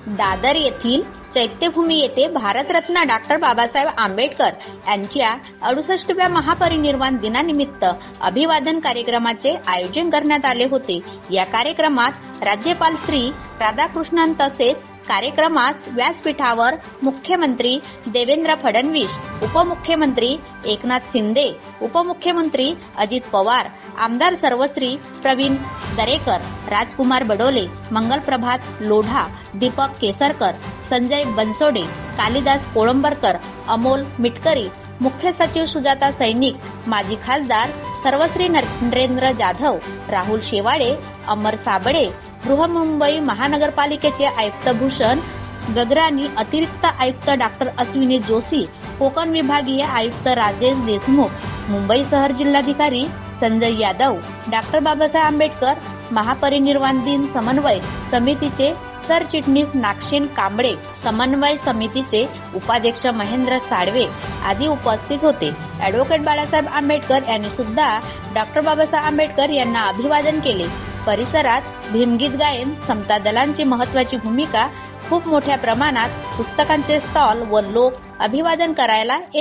दादर येथील चैत्यभूमी येथे भारतरत्न डॉक्टर बाबासाहेब आंबेडकर यांच्या 68व्या महापरिनिर्वाण दिनानिमित्त अभिवादन कार्यक्रमाचे आयोजन करण्यात आले होते। या कार्यक्रमात राज्यपाल श्री राधाकृष्णन तसेच कार्यक्रमास व्यासपीठावर मुख्यमंत्री देवेंद्र फडणवीस, उपमुख्यमंत्री एकनाथ शिंदे, उपमुख्यमंत्री अजित पवार, आमदार सर्वश्री प्रवीण दरेकर, राजकुमार बडोले, मंगलप्रभात लोढा, दीपक केसरकर, संजय बनसोडे, कालिदास कोळंबरकर, अमोल मिटकरी, मुख्य सचिव सुजाता सैनिक, माजी खासदार सर्वश्री नरेंद्र जाधव, राहुल शेवाळे, अमर साबळे, बृहन्मुंबई महानगरपालिकेचे आयुक्त भूषण गगराणी, अतिरिक्त आयुक्त डॉक्टर अश्विनी जोशी, कोकण विभागीय आयुक्त राजेश देशमुख, मुंबई शहर जिल्हाधिकारी संजय यादव, डॉक्टर बाबासाहेब आंबेडकर महापरिनिर्वाण दिन समन्वय समितीचे सरचिटणीस नागसेन कांबळे, समन्वय समितीचे उपाध्यक्ष महेंद्र साळवे आदी उपस्थित होते। ॲडव्होकेट बाळासाहेब आंबेडकर यांनी सुद्धा डॉक्टर बाबासाहेब आंबेडकर यांना अभिवादन केले। परिसरात भीमगीत गायन, समता दलांची महत्त्वाची भूमिका, खूप मोठ्या प्रमाणात पुस्तकांचे स्टॉल व लोक अभिवादन करायला येत